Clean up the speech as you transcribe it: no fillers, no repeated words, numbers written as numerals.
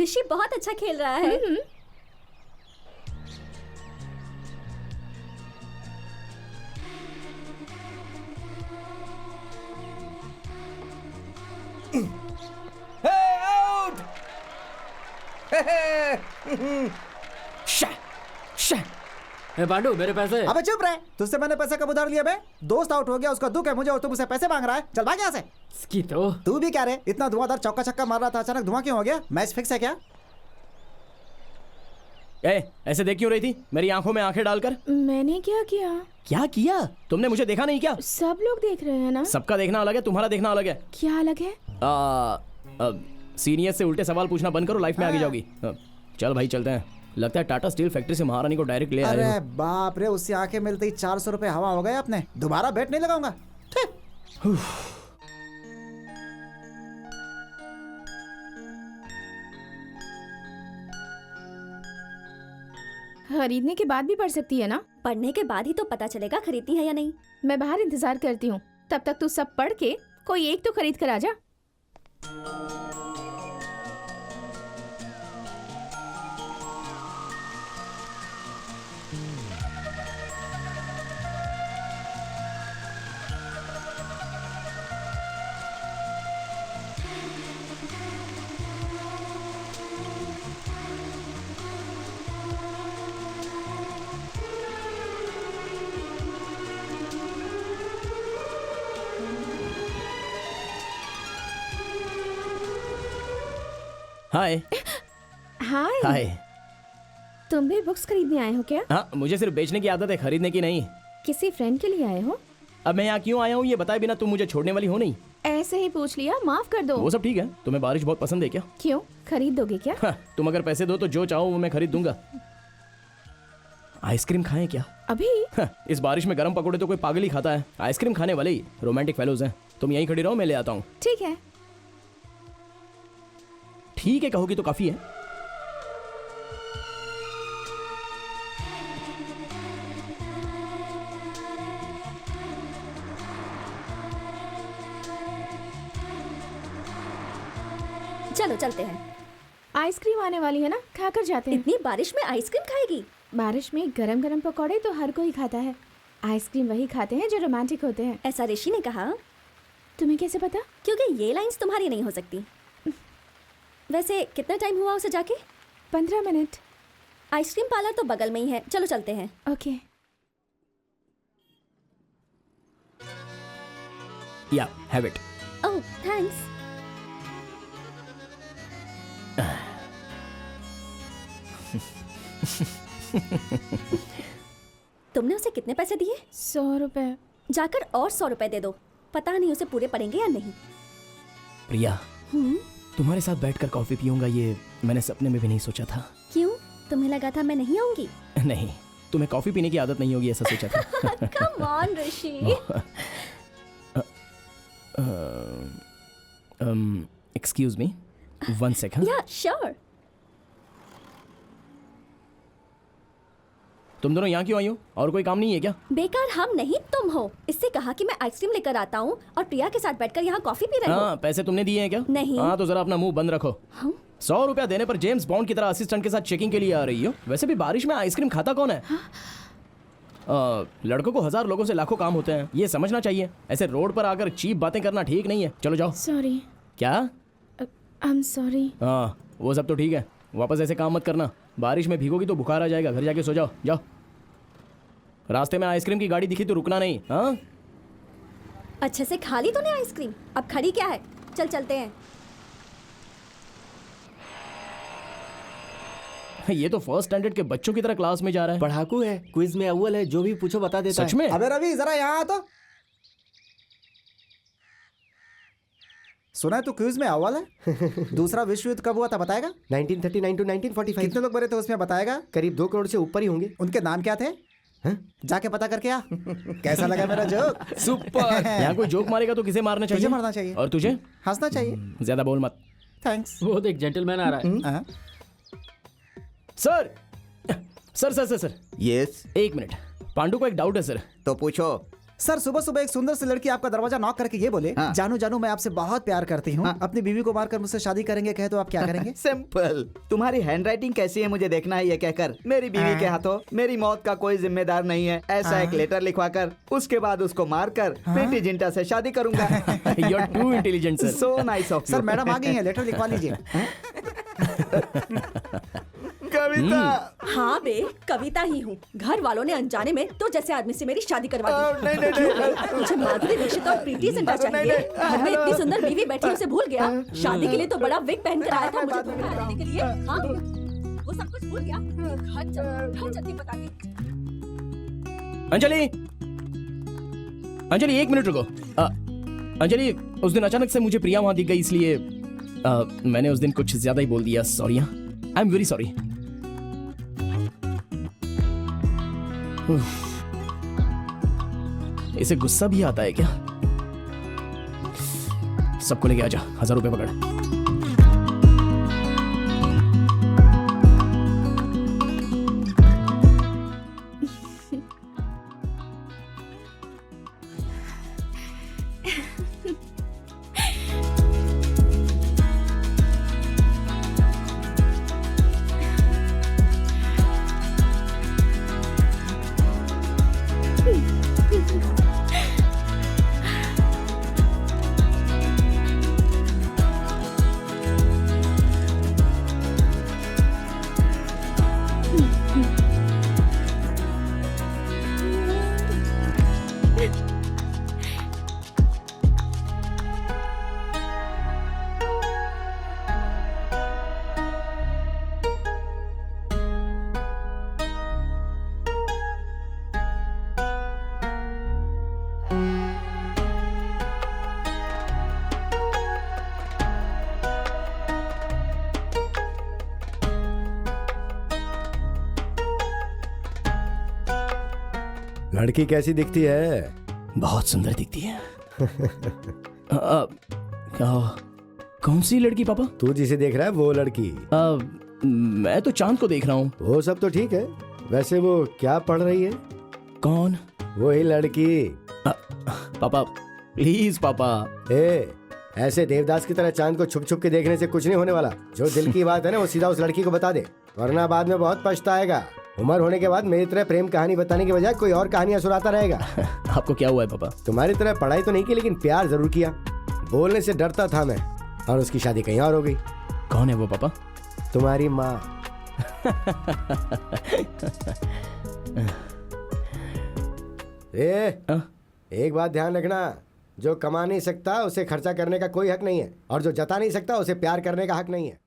ऋषि बहुत अच्छा खेल रहा है। आउट! पांडु मेरे पैसे। अबे चुप रहे, तुझसे मैंने पैसे कब उधार लिया बे? दोस्त आउट हो गया, उसका दुख है मुझे और तुम मुझसे पैसे मांग रहा है। चल भाग यहाँ से। इसकी तो तू भी क्या रे, इतना धुआंधार चौका छक्का मार रहा था, अचानक धुआं क्यों हो गया? मैच फिक्स है क्या? ऐसे देख क्यों रही थी मेरी आंखों में आंखें डालकर? मैंने क्या किया? क्या किया? तुमने मुझे देखा नहीं क्या? सब लोग देख रहे हैं ना। सबका देखना अलग है, तुम्हारा देखना अलग है। क्या अलग है? सीनियर से उल्टे सवाल पूछना बंद करो, लाइफ में आगे जाओगी। चल भाई चलते हैं। लगता है टाटा स्टील फैक्ट्री से महारानी को डायरेक्ट ले आए हो। अरे बाप रे, उससे आंखें मिलते ही 400 रुपए हवा हो गए अपने। दोबारा बेट नहीं लगाऊंगा। खरीदने के बाद भी पढ़ सकती है ना? पढ़ने के बाद ही तो पता चलेगा खरीदनी है या नहीं। मैं बाहर इंतजार करती हूँ, तब तक तू सब पढ़ के कोई एक तो खरीद कर आ जा। हाय। हाय। हाय। तुम भी बुक्स खरीदने आए हो क्या? हाँ, मुझे सिर्फ बेचने की आदत है, खरीदने की नहीं। किसी फ्रेंड के लिए आए हो? अब मैं यहाँ क्यों आया हूँ ये बताए बिना तुम मुझे छोड़ने वाली हो नहीं। ऐसे ही पूछ लिया, माफ कर दो। वो सब ठीक है। तुम्हें बारिश बहुत पसंद है क्या? क्यों, खरीद दोगे क्या? हाँ, तुम अगर पैसे दो तो जो चाहो वो मैं खरीद दूंगा। आइसक्रीम खाएं क्या? अभी? हाँ, इस बारिश में गरम पकौड़े तो कोई पागल ही खाता है। आइसक्रीम खाने वाले ही रोमांटिक फेलोज हैं। तुम यहीं खड़ी रहो, मैं ले आता हूँ। ठीक है। ठीक है कहोगी तो काफी है। चलो चलते हैं। आइसक्रीम आने वाली है ना, खाकर जाते हैं। इतनी बारिश में आइसक्रीम खाएगी? बारिश में गरम गरम पकौड़े तो हर कोई खाता है। आइसक्रीम वही खाते हैं जो रोमांटिक होते हैं। ऐसा ऋषि ने कहा। तुम्हें कैसे पता? क्योंकि ये लाइंस तुम्हारी नहीं हो सकती। वैसे कितना टाइम हुआ उसे जाके? 15 मिनट। आइसक्रीम पार्लर तो बगल में ही है, चलो चलते हैं। ओके। या हैव इट। Oh thanks. तुमने उसे कितने पैसे दिए? 100 रुपए। जाकर और 100 रुपए दे दो। पता नहीं उसे पूरे पड़ेंगे या नहीं। प्रिया, तुम्हारे साथ बैठकर कॉफी पीऊंगा ये मैंने सपने में भी नहीं सोचा था। क्यों, तुम्हें लगा था मैं नहीं आऊंगी? नहीं, तुम्हें कॉफी पीने की आदत नहीं होगी ऐसा सोचा था। Come on Rishi. Excuse me, 1 second. या श्योर। तुम दोनों यहाँ क्यों आई हो? और कोई काम नहीं है क्या? बेकार हम नहीं तुम हो। इससे कहा कि मैं आइसक्रीम लेकर आता हूँ और प्रिया के साथ बैठकर यहाँ कॉफी पी रही हो। हाँ, पैसे तुमने दिए हैं क्या? नहीं। हाँ तो जरा अपना मुंह बंद रखो। 100 रुपया देने पर जेम्स बॉन्ड की तरह असिस्टेंट के साथ चेकिंग के लिए आ रही हो। वैसे भी बारिश में आइसक्रीम खाता कौन है? लड़कों को 1000 लोगों से लाखों काम होते हैं, ये समझना चाहिए। ऐसे रोड पर आकर चीप बातें करना ठीक नहीं है। चलो जाओ। सॉरी। क्या? I am sorry. हाँ, वो सब तो ठीक है। वापस ऐसे काम मत करना। बारिश में भीगोगी तो बुखार आ जाएगा। घर जाके सो जाओ। जाओ। रास्ते में आइसक्रीम की गाड़ी दिखी तो रुकना नहीं। हाँ, अच्छे से खा ली तूने आइसक्रीम, अब खड़ी क्या है? चल चलते हैं। ये तो फर्स्ट स्टैंडर्ड के बच्चों की तरह क्लास में जा रहा है। पढ़ाकू है, क्विज में अव्वल है, जो भी पूछो बता देता है। सच में? अबे रवि जरा यहाँ आ तो। सुना है तू क्विज में अव्वल है। दूसरा विश्व युद्ध कब हुआ था बताएगा? 1939 to 1945। कितने लोग मरे थे उसमें बताएगा? करीब 2 करोड़ से ऊपर ही होंगे। उनके नाम क्या थे? जाके पता करके आ। कैसा लगा मेरा जोक? सुपर। यहाँ कोई जोक मारेगा तो किसे मारना चाहिए? तुझे मारना चाहिए। और तुझे? हंसना चाहिए। ज्यादा बोल मत। थैंक्स। वो देख जेंटलमैन आ रहा है। हाँ। Sir. Sir sir sir sir yes, एक मिनट। पांडु को एक डाउट है सर। तो पूछो। सर सुबह सुबह एक सुंदर सी लड़की आपका दरवाजा नॉक करके ये बोले, हाँ। जानू जानू मैं आपसे बहुत प्यार करती हूँ, हाँ। अपनी बीवी को मारकर मुझसे शादी करेंगे कहे तो आप क्या करेंगे? सिंपल। तुम्हारी हैंडराइटिंग कैसी है मुझे देखना है ये कहकर मेरी बीवी के हाथों मेरी मौत का कोई जिम्मेदार नहीं है ऐसा एक लेटर लिखवाकर उसके बाद उसको मारकर प्रीति जिंटा से शादी करूंगा। You are too intelligent sir. So nice of sir madam आ गई है, लेटर लिखवा लीजिए। कविता। हाँ बे, कविता ही हूँ। घर वालों ने अनजाने में तो जैसे आदमी से मेरी शादी करवा दी। नहीं, नहीं, नहीं। मुझे माधुरी दीक्षित और प्रीति जिंटा चाहिए। घर में इतनी सुंदर बीवी बैठी उसे भूल गया। शादी के लिए तो बड़ा विग पहन कर आया था मुझे धोखा देने के लिए। हाँ, वो सब कुछ भूल गया। घर चलती बता के। अंजलि, अंजलि 1 मिनट रुको। अंजलि, उस दिन अचानक से मुझे प्रिया वहां दिख गई, इसलिए मैंने उस दिन कुछ ज्यादा ही बोल दिया। Sorry, I am very sorry. इसे गुस्सा भी आता है क्या? सबको लेके आजा, 1000 रुपए पकड़। लड़की कैसी दिखती है? बहुत सुंदर दिखती है। कौन सी लड़की पापा? तू जिसे देख रहा है वो लड़की। मैं तो चांद को देख रहा हूँ। वो सब तो ठीक है, वैसे वो क्या पढ़ रही है? कौन? वही लड़की। पापा प्लीज पापा। ऐसे देवदास की तरह चांद को छुप छुप के देखने से कुछ नहीं होने वाला। जो दिल की बात है ना वो सीधा उस लड़की को बता दे, वरना बाद में बहुत पछताएगा। उम्र होने के बाद मेरी तरह प्रेम कहानी बताने के बजाय कोई और कहानियां सुनाता रहेगा। आपको क्या हुआ है पापा? तुम्हारी तरह पढ़ाई तो नहीं की, लेकिन प्यार जरूर किया। बोलने से डरता था मैं, और उसकी शादी कहीं और हो गई। कौन है वो पापा? तुम्हारी माँ। एक बात ध्यान रखना, जो कमा नहीं सकता उसे खर्चा करने का कोई हक नहीं है, और जो जता नहीं सकता उसे प्यार करने का हक नहीं है।